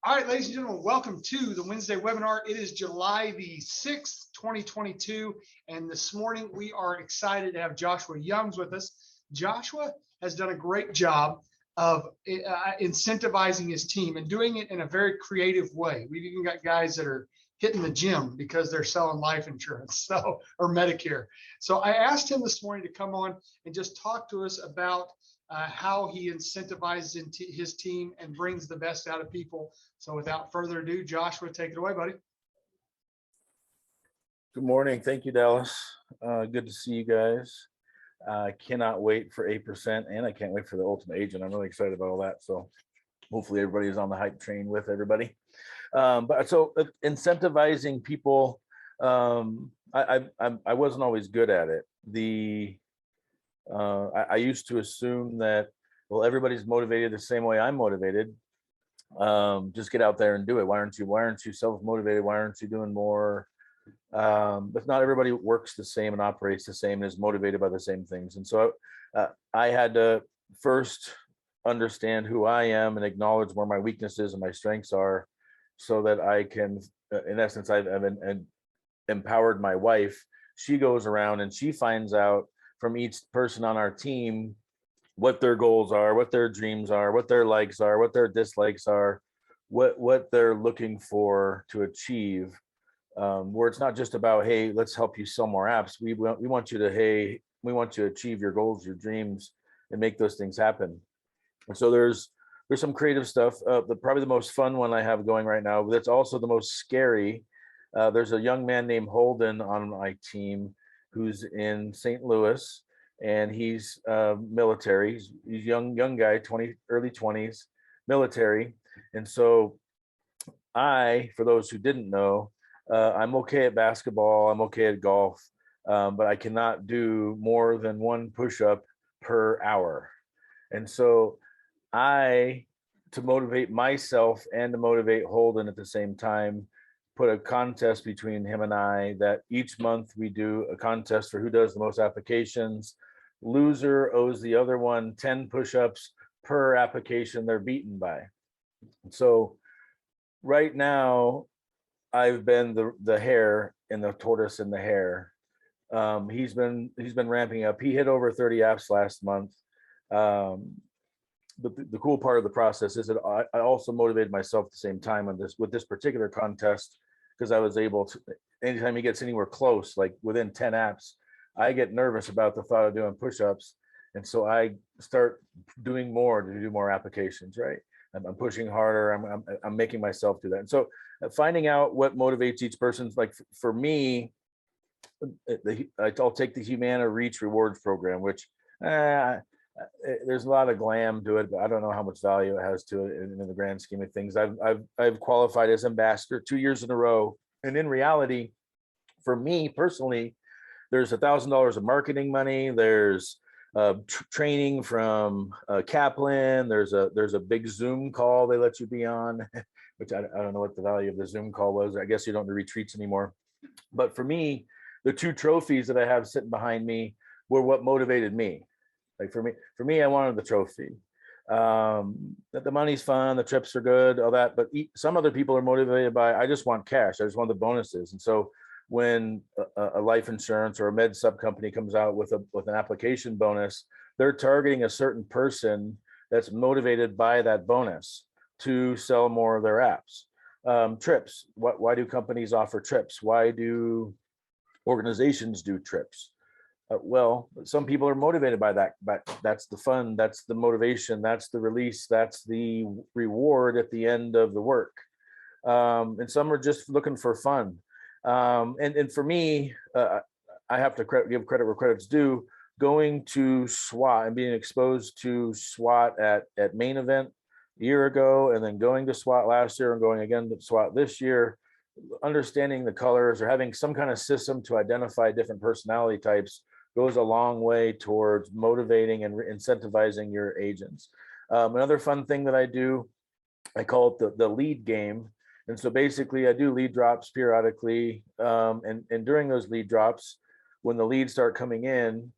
All right, ladies and gentlemen, welcome to the Wednesday webinar. It is July the 6th, 2022, and this morning we are excited to have Joshua Youngs with us. Joshua has done a great job of incentivizing his team and doing it in a very creative way. We've even got guys that are hitting the gym because they're selling life insurance, or Medicare. So I asked him this morning to come on and just talk to us about how he incentivizes his team and brings the best out of people. So without further ado, Joshua, take it away, buddy. Good morning. Thank you, Dallas. Good to see you guys. I cannot wait for 8%, and I can't wait for the Ultimate Agent. I'm really excited about all that. So hopefully everybody is on the hype train with everybody. But incentivizing people, I wasn't always good at it. I used to assume that, well, everybody's motivated the same way I'm motivated. Just get out there and do it. Why aren't you self-motivated? Why aren't you doing more? But not everybody works the same and operates the same and is motivated by the same things. And so I had to first understand who I am and acknowledge where my weaknesses and my strengths are, so that I can, in essence, I've empowered my wife. She goes around and she finds out from each person on our team what their goals are, what their dreams are, what their likes are, what their dislikes are, what they're looking for to achieve. Where it's not just about, hey, let's help you sell more apps. We want you to achieve your goals, your dreams, and make those things happen. And so there's some creative stuff. Probably the most fun one I have going right now, but that's also the most scary. There's a young man named Holden on my team who's in St. Louis, and he's military. He's young guy, early 20s, military. And so for those who didn't know, I'm okay at basketball, I'm okay at golf, but I cannot do more than one push-up per hour. And so to motivate myself and to motivate Holden at the same time, put a contest between him and I, that each month we do a contest for who does the most applications. Loser owes the other one 10 push-ups per application they're beaten by. So right now, I've been the hare and the tortoise and the hare. He's been ramping up. He hit over 30 apps last month. The cool part of the process is that I also motivated myself at the same time with this particular contest, because I was able to, anytime he gets anywhere close, like within 10 apps, I get nervous about the thought of doing push-ups. And so I start doing more to do more applications, right? I'm pushing harder. I'm making myself do that. And so finding out what motivates each person, like for me, I'll take the Humana Reach Rewards program, which there's a lot of glam to it, but I don't know how much value it has to it in the grand scheme of things. I've qualified as ambassador 2 years in a row, and in reality, for me personally, there's $1,000 of marketing money. There's training from Kaplan. There's a big Zoom call they let you be on, which I don't know what the value of the Zoom call was. I guess you don't do retreats anymore. But for me, the 2 trophies that I have sitting behind me were what motivated me. Like for me, I wanted the trophy. That the money's fun, the trips are good, all that. But some other people are motivated by, I just want cash. I just want the bonuses. And so when a life insurance or a med sub company comes out with an application bonus, they're targeting a certain person that's motivated by that bonus to sell more of their apps. Trips. Why do companies offer trips? Why do organizations do trips? Well, some people are motivated by that, but that's the fun, that's the motivation, that's the release, that's the reward at the end of the work. And some are just looking for fun. And for me, I have to give credit where credit's due. Going to SWAT and being exposed to SWAT at Main Event a year ago, and then going to SWAT last year and going again to SWAT this year, understanding the colors or having some kind of system to identify different personality types goes a long way towards motivating and incentivizing your agents. Another fun thing that I do, I call it the lead game. And so basically I do lead drops periodically. And during those lead drops, when the leads start coming in,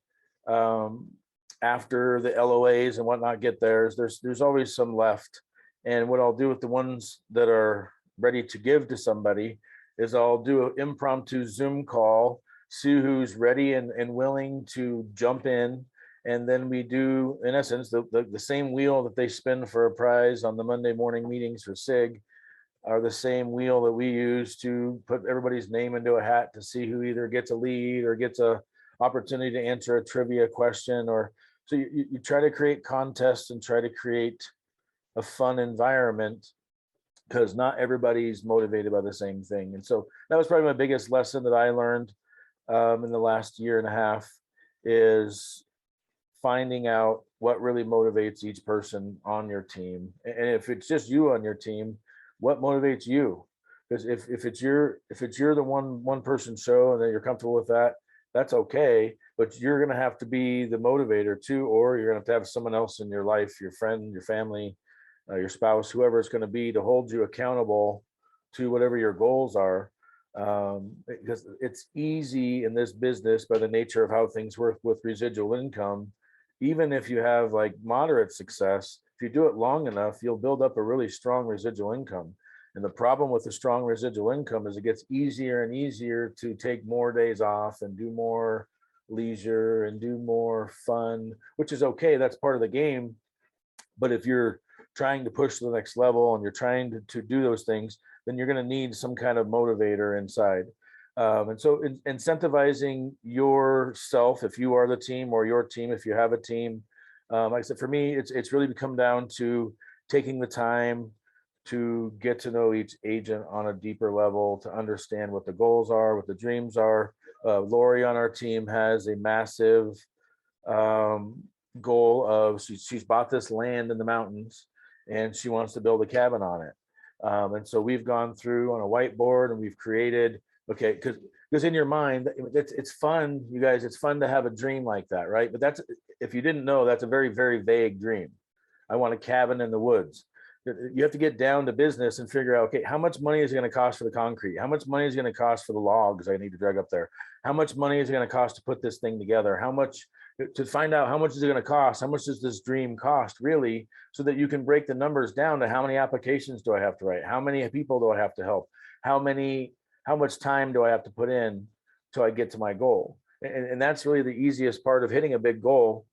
after the LOAs and whatnot get theirs, there's always some left. And what I'll do with the ones that are ready to give to somebody is I'll do an impromptu Zoom call, see who's ready and willing to jump in. And then we do, in essence, the same wheel that they spin for a prize on the Monday morning meetings for SIG are the same wheel that we use to put everybody's name into a hat to see who either gets a lead or gets a opportunity to answer a trivia question. Or so you try to create contests and try to create a fun environment, because not everybody's motivated by the same thing. And so that was probably my biggest lesson that I learned in the last year and a half, is finding out what really motivates each person on your team. And if it's just you on your team, what motivates you? Because if it's you're the one person show and then you're comfortable with that, that's okay. But you're gonna have to be the motivator too, or you're gonna have to have someone else in your life, your friend, your family, your spouse, whoever it's going to be, to hold you accountable to whatever your goals are. Because it's easy in this business, by the nature of how things work with residual income, even if you have like moderate success, if you do it long enough, you'll build up a really strong residual income. And the problem with the strong residual income is it gets easier and easier to take more days off and do more leisure and do more fun, which is okay. That's part of the game. But if you're trying to push to the next level and you're trying to do those things, then you're going to need some kind of motivator inside. And so incentivizing yourself, if you are the team, or your team, if you have a team, like I said, for me, it's really come down to taking the time to get to know each agent on a deeper level, to understand what the goals are, what the dreams are. Lori on our team has a massive goal of she's bought this land in the mountains and she wants to build a cabin on it. And so we've gone through on a whiteboard and we've created, okay, because in your mind, it's fun, you guys, it's fun to have a dream like that, right? But that's, if you didn't know, that's a very, very vague dream. I want a cabin in the woods. You have to get down to business and figure out, okay, how much money is it going to cost for the concrete? How much money is it going to cost for the logs I need to drag up there? How much money is it going to cost to put this thing together? How much, to find out how much is it going to cost? How much does this dream cost really? So that you can break the numbers down to how many applications do I have to write? How many people do I have to help? How much time do I have to put in till I get to my goal? And that's really the easiest part of hitting a big goal,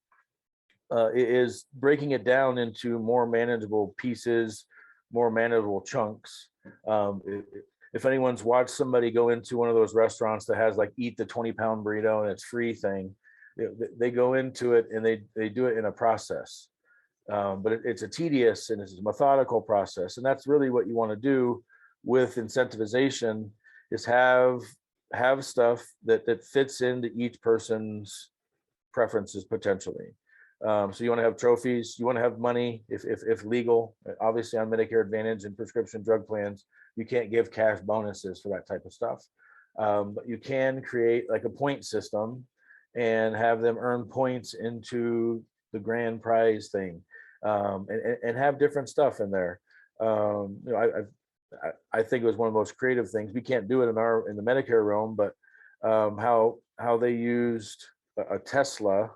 is breaking it down into more manageable pieces, more manageable chunks. If anyone's watched somebody go into one of those restaurants that has like eat the 20-pound burrito and it's free thing, they go into it and they do it in a process. But it's a tedious and it's a methodical process. And that's really what you want to do with incentivization, is have stuff that fits into each person's preferences potentially. So you want to have trophies, you want to have money if legal. Obviously on Medicare Advantage and prescription drug plans, you can't give cash bonuses for that type of stuff. But you can create like a point system and have them earn points into the grand prize thing, and have different stuff in there. I think it was one of the most creative things. We can't do it in the Medicare realm, but how they used a Tesla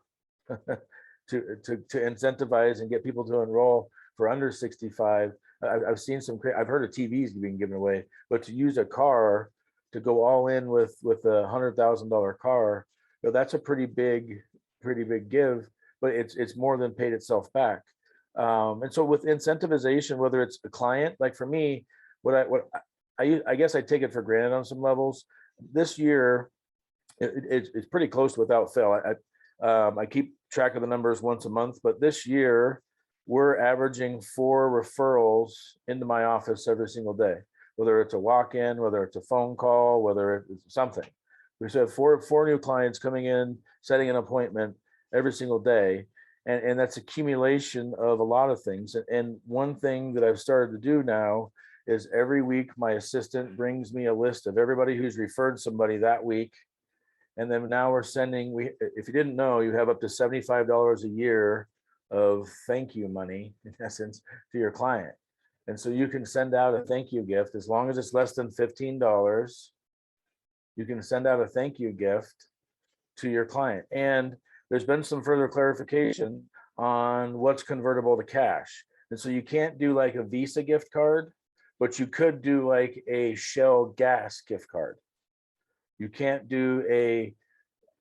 to incentivize and get people to enroll for under 65. I've seen I've heard of TVs being given away, but to use a car to go all in with a $100,000 car, that's a pretty big give, but it's more than paid itself back. And so with incentivization, whether it's a client, like for me, I guess I take it for granted on some levels. This year, it's pretty close to without fail. I keep track of the numbers once a month, but this year we're averaging 4 referrals into my office every single day, whether it's a walk-in, whether it's a phone call, whether it's something. We have four new clients coming in, setting an appointment every single day. And that's accumulation of a lot of things. And one thing that I've started to do now is every week my assistant brings me a list of everybody who's referred somebody that week. And then now we're sending, if you didn't know, you have up to $75 a year of thank you money, in essence, to your client. And so you can send out a thank you gift as long as it's less than $15. You can send out a thank you gift to your client. And there's been some further clarification on what's convertible to cash. And so you can't do like a Visa gift card, but you could do like a Shell gas gift card. You can't do a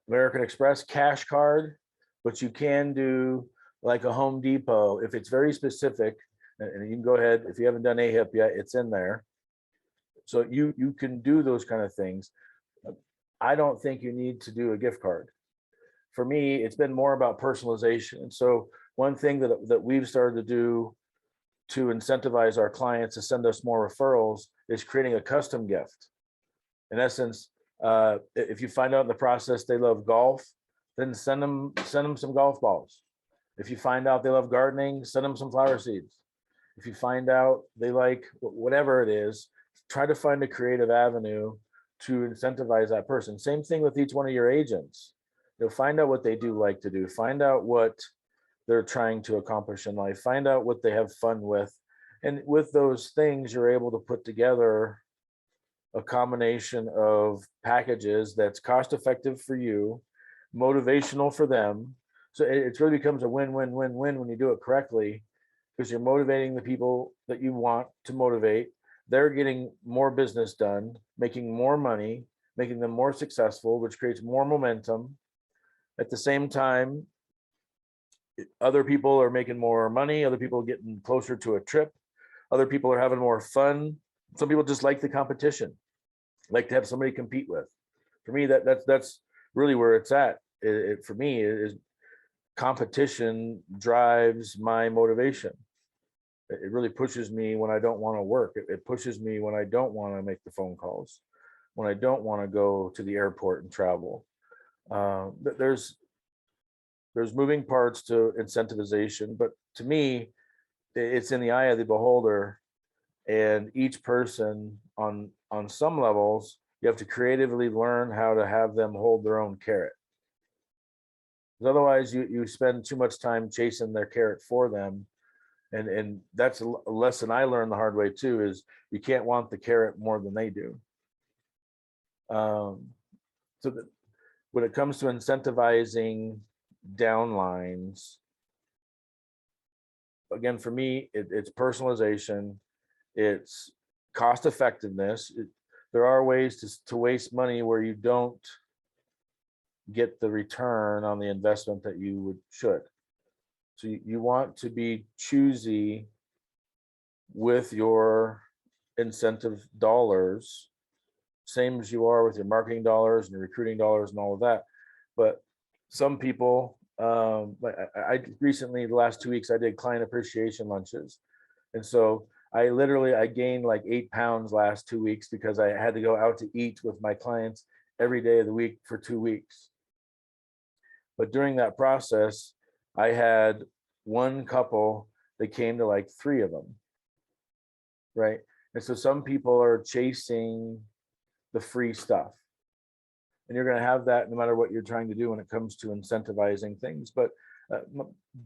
American Express cash card, but you can do like a Home Depot if it's very specific. And you can go ahead, if you haven't done AHIP yet, it's in there. So you can do those kind of things. I don't think you need to do a gift card. For me, it's been more about personalization. And so one thing that we've started to do to incentivize our clients to send us more referrals is creating a custom gift. In essence, if you find out in the process they love golf, then send them some golf balls. If you find out they love gardening, send them some flower seeds. If you find out they like whatever it is, try to find a creative avenue to incentivize that person. Same thing with each one of your agents. You'll find out what they do like to do, find out what they're trying to accomplish in life, find out what they have fun with. And with those things, you're able to put together a combination of packages that's cost effective for you, motivational for them. So it really becomes a win-win-win-win when you do it correctly, because you're motivating the people that you want to motivate. They're getting more business done, making more money, making them more successful, which creates more momentum. At the same time, other people are making more money, other people are getting closer to a trip, other people are having more fun. Some people just like the competition, like to have somebody to compete with. For me, that's really where it's at. For me, is competition drives my motivation. It really pushes me when I don't want to work. It pushes me when I don't want to make the phone calls, when I don't want to go to the airport and travel. There's moving parts to incentivization, but to me, it's in the eye of the beholder. And each person on some levels, you have to creatively learn how to have them hold their own carrot. Because otherwise you spend too much time chasing their carrot for them. And that's a lesson I learned the hard way too, is you can't want the carrot more than they do. When it comes to incentivizing downlines, again, for me, it's personalization, it's cost effectiveness. There are ways to waste money where you don't get the return on the investment that you should. So you want to be choosy with your incentive dollars, same as you are with your marketing dollars and your recruiting dollars and all of that. But some people, I recently, the last 2 weeks, I did client appreciation lunches. And so I gained like 8 pounds last 2 weeks because I had to go out to eat with my clients every day of the week for 2 weeks. But during that process, I had one couple that came to like 3 of them, right? And so some people are chasing the free stuff. And you're going to have that no matter what you're trying to do when it comes to incentivizing things. But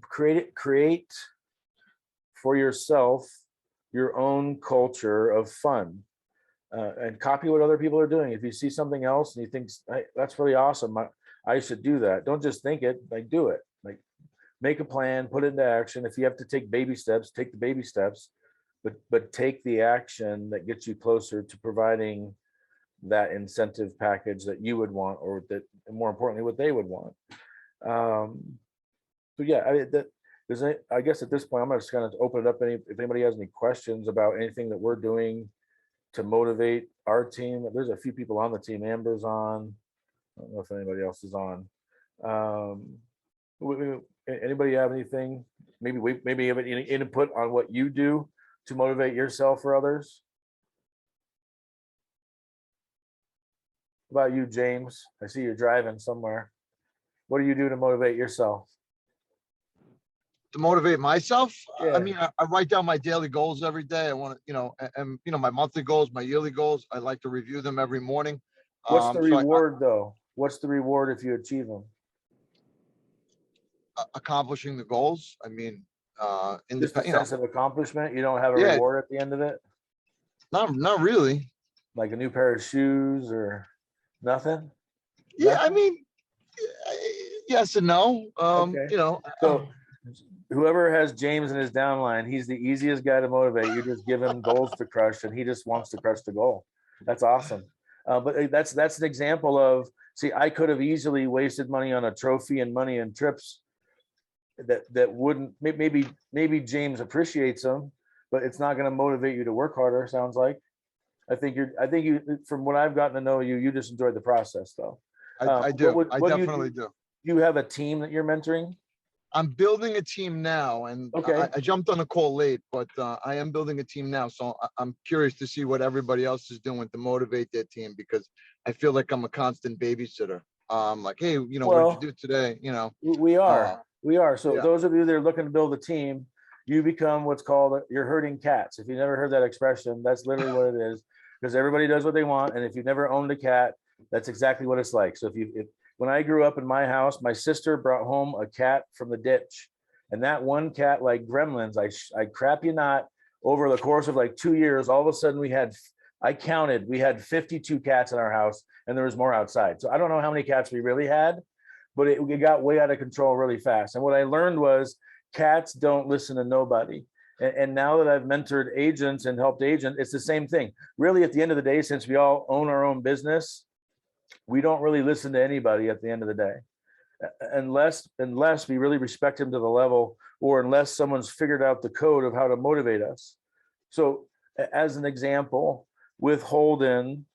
create for yourself your own culture of fun, and copy what other people are doing. If you see something else and you think, hey, that's really awesome, I should do that. Don't just think it, like do it. Like make a plan, put it into action. If you have to take baby steps, take the baby steps, but take the action that gets you closer to providing that incentive package that you would want, or that, more importantly, what they would want. So yeah, I guess at this point, I'm just going to open it up. If anybody has any questions about anything that we're doing to motivate our team. There's a few people on the team. Amber's on. I don't know if anybody else is on. Anybody have anything? Maybe have any input on what you do to motivate yourself or others? What about you, James? I see you're driving somewhere. What do you do to motivate yourself? To motivate myself, Yeah. I mean, I write down my daily goals every day. I want to, and my monthly goals, my yearly goals. I like to review them every morning. What's the reward though? What's the reward if you achieve them? Accomplishing the goals. I mean, Just a sense of accomplishment. You don't have a reward at the end of it? Not really. Like a new pair of shoes or nothing? Yeah, nothing? I mean, yes and no. Okay. So whoever has James in his downline, he's the easiest guy to motivate. You just give him goals to crush, and he just wants to crush the goal. That's awesome. But that's an example of, see, I could have easily wasted money on a trophy and money and trips that wouldn't, maybe James appreciates them, but it's not going to motivate you to work harder. Sounds like. I think you, from what I've gotten to know you, you just enjoyed the process though. I do. what I do definitely do. You have a team that you're mentoring? I'm building a team now, and Okay. I jumped on the call late, but I am building a team now. So I'm curious to see what everybody else is doing to motivate their team, because I feel like I'm a constant babysitter. Like, hey, what Well, did you do today? We are. We are. So yeah. those of you that are looking to build a team, you become what's called, you're herding cats. If you never heard that expression, that's literally what it is, because everybody does what they want. And if you've never owned a cat, that's exactly what it's like. So when I grew up in my house, my sister brought home a cat from the ditch, and that one cat, like gremlins, I crap you not, over the course of like 2 years, all of a sudden we had 52 cats in our house, and there was more outside. So I don't know how many cats we really had, but it got way out of control really fast. And what I learned was cats don't listen to nobody. And now that I've mentored agents and helped agents, it's the same thing. Really, at the end of the day, since we all own our own business, we don't really listen to anybody at the end of the day, unless we really respect them to the level, or unless someone's figured out the code of how to motivate us. So as an example, with Holden,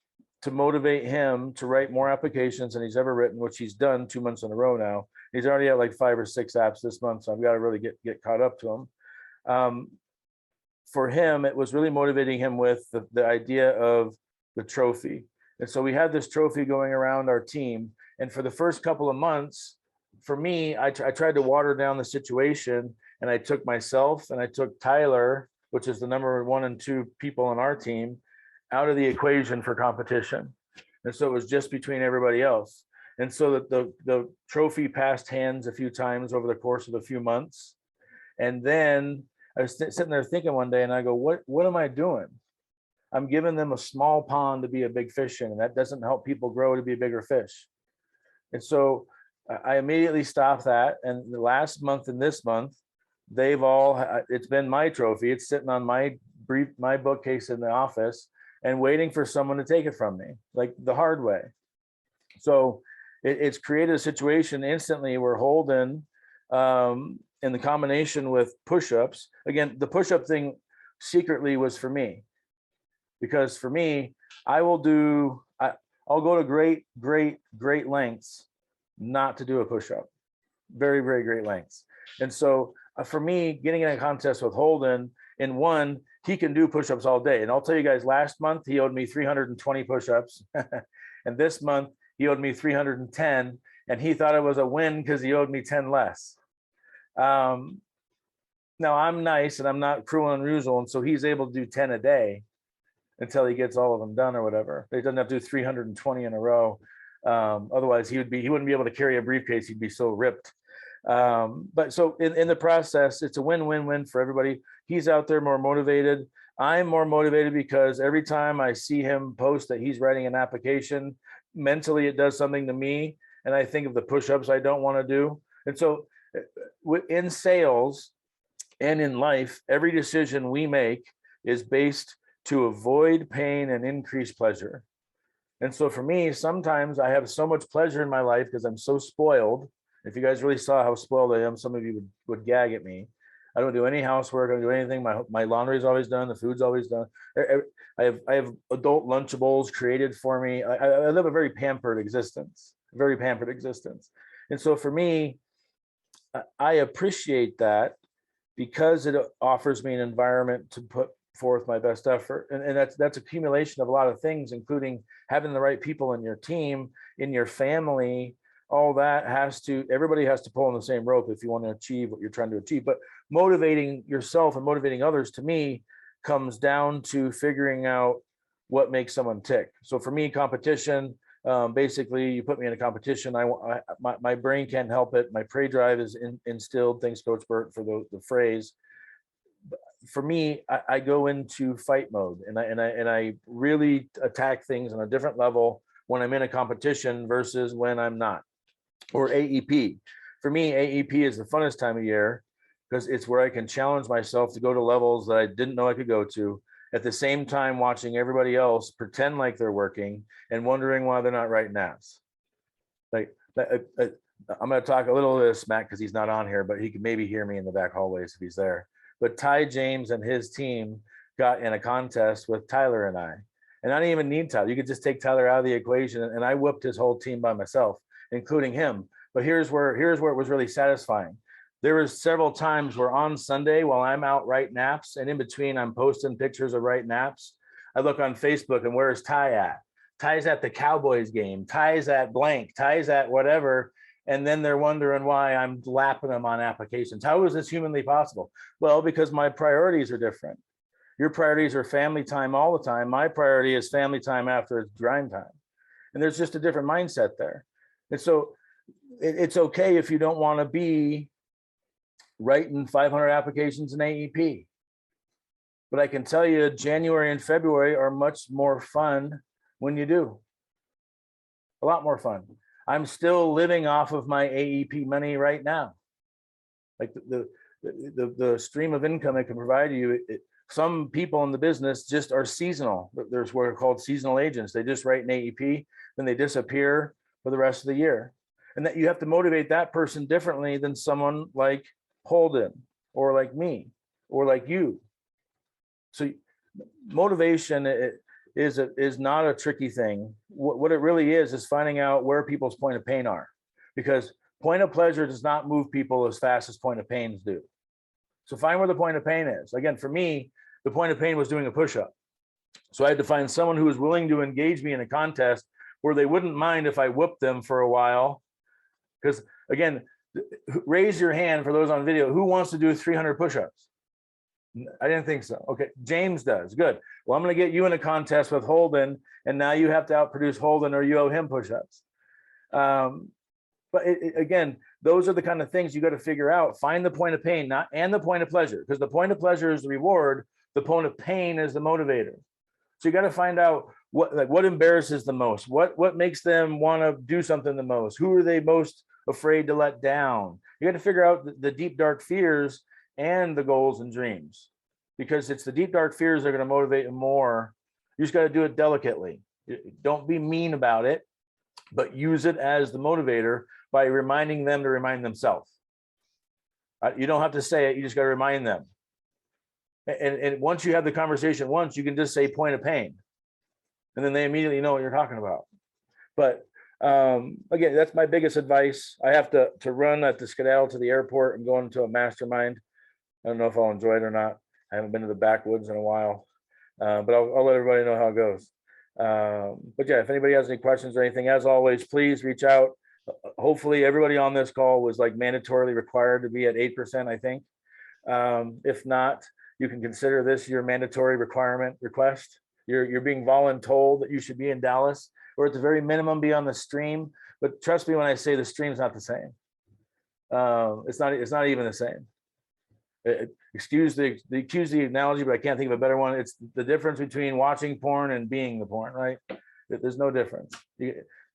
to motivate him to write more applications than he's ever written, which he's done 2 months in a row now. He's already at like 5 or 6 apps this month, so I've got to really get caught up to him. For him, it was really motivating him with the idea of the trophy. And so we had this trophy going around our team. And for the first couple of months, for me, I tried to water down the situation, and I took myself and I took Tyler, which is the number 1 and 2 people on our team, out of the equation for competition. And so it was just between everybody else. And so the trophy passed hands a few times over the course of a few months. And then I was sitting there thinking one day, and I go, what am I doing? I'm giving them a small pond to be a big fish in, and that doesn't help people grow to be bigger fish. And so I immediately stopped that. And the last month and this month, it's been my trophy. It's sitting on my bookcase in the office and waiting for someone to take it from me, like the hard way. So it's created a situation instantly where Holden, in the combination with push-ups, again, the push-up thing secretly was for me, because for me, I'll go to great lengths not to do a push-up, very, very great lengths. And so for me, getting in a contest with Holden, in one, he can do push-ups all day. And I'll tell you guys, last month, he owed me 320 push-ups. And this month, he owed me 310. And he thought it was a win because he owed me 10 less. Now, I'm nice and I'm not cruel and unusual. And so he's able to do 10 a day until he gets all of them done or whatever. He doesn't have to do 320 in a row. Otherwise, he wouldn't be able to carry a briefcase. He'd be so ripped. But so in the process, it's a win-win-win for everybody. He's out there more motivated. I'm more motivated because every time I see him post that he's writing an application, mentally it does something to me, and I think of the push-ups I don't want to do. And so in sales and in life, every decision we make is based to avoid pain and increase pleasure. And so for me, sometimes I have so much pleasure in my life because I'm so spoiled. If you guys really saw how spoiled I am, some of you would gag at me. I don't do any housework. I don't do anything. My laundry is always done. The food's always done. I have adult Lunchables created for me. I live a very pampered existence, And so for me, I appreciate that because it offers me an environment to put forth my best effort. And that's accumulation of a lot of things, including having the right people in your team, in your family. All that everybody has to pull on the same rope if you want to achieve what you're trying to achieve. But motivating yourself and motivating others, to me, comes down to figuring out what makes someone tick. So for me, competition, basically you put me in a competition, my brain can't help it. My prey drive is instilled. Thanks, Coach Burt, for the phrase. For me, I go into fight mode, and I really attack things on a different level when I'm in a competition versus when I'm not. Or AEP. For me, AEP is the funnest time of year because it's where I can challenge myself to go to levels that I didn't know I could go to, at the same time watching everybody else pretend like they're working and wondering why they're not writing apps. Like, I'm going to talk a little of this, Matt, because he's not on here, but he can maybe hear me in the back hallways if he's there. But Ty James and his team got in a contest with Tyler and I. And I didn't even need Tyler. You could just take Tyler out of the equation, and I whooped his whole team by myself, including him. But here's where it was really satisfying. There was several times where on Sunday, while I'm out writing apps, and in between I'm posting pictures of writing apps, I look on Facebook and where's Ty at? Ty's at the Cowboys game. Ty's at blank. Ty's at whatever. And then they're wondering why I'm lapping them on applications. How is this humanly possible? Well, because my priorities are different. Your priorities are family time all the time. My priority is family time after it's grind time. And there's just a different mindset there. And so it's okay if you don't want to be writing 500 applications in AEP. But I can tell you January and February are much more fun when you do. A lot more fun. I'm still living off of my AEP money right now. Like the stream of income I can provide you, some people in the business just are seasonal. There's what are called seasonal agents. They just write an AEP, then they disappear for the rest of the year. And that you have to motivate that person differently than someone like Holden or like me or like you. So motivation is not a tricky thing. What it really is finding out where people's point of pain are, because point of pleasure does not move people as fast as point of pains do. So find where the point of pain is. Again, for me, the point of pain was doing a push-up. So I had to find someone who was willing to engage me in a contest where they wouldn't mind if I whooped them for a while. Because again, raise your hand for those on video. Who wants to do 300 push-ups? I didn't think so. Okay, James does. Good. Well, I'm going to get you in a contest with Holden, and now you have to outproduce Holden or you owe him push-ups. But again, those are the kind of things you got to figure out. Find the point of pain, and the point of pleasure, because the point of pleasure is the reward. The point of pain is the motivator. So you got to find out what embarrasses the most, what makes them want to do something the most, who are they most afraid to let down. You got to figure out the deep, dark fears and the goals and dreams, because it's the deep, dark fears that are going to motivate them more. You just got to do it delicately. Don't be mean about it, but use it as the motivator by reminding them to remind themselves. You don't have to say it. You just got to remind them. And once you have the conversation once, you can just say point of pain. And then they immediately know what you're talking about. But again, that's my biggest advice. I have to run at the skedaddle to the airport and go into a mastermind. I don't know if I'll enjoy it or not. I haven't been to the backwoods in a while, but I'll let everybody know how it goes. But yeah, if anybody has any questions or anything, as always, please reach out. Hopefully everybody on this call was like mandatorily required to be at 8%, I think. If not, you can consider this your mandatory requirement request. You're being voluntold that you should be in Dallas, or at the very minimum be on the stream. But trust me when I say the stream's not the same. It's not even the same. Excuse the analogy, but I can't think of a better one. It's the difference between watching porn and being the porn, right? There's no difference.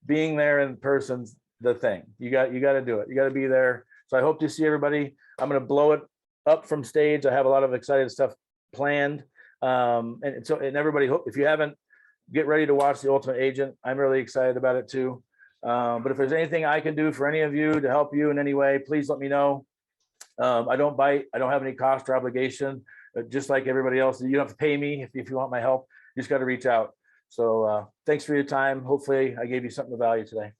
Being there in person's the thing. You got to do it. You got to be there. So I hope to see everybody. I'm going to blow it up from stage. I have a lot of exciting stuff planned. And everybody, if you haven't, get ready to watch The Ultimate Agent. I'm really excited about it too. But if there's anything I can do for any of you to help you in any way, please let me know. I don't bite. I don't have any cost or obligation, just like everybody else. You don't have to pay me if you want my help. You just got to reach out. So thanks for your time. Hopefully I gave you something of value today.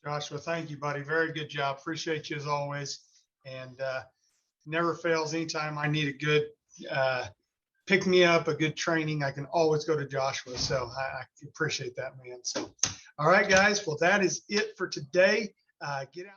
Joshua, thank you, buddy. Very good job. Appreciate you as always. And never fails. Anytime I need a good pick me up, a good training, I can always go to Joshua. So I appreciate that, man. So, all right, guys. Well, that is it for today. Get out.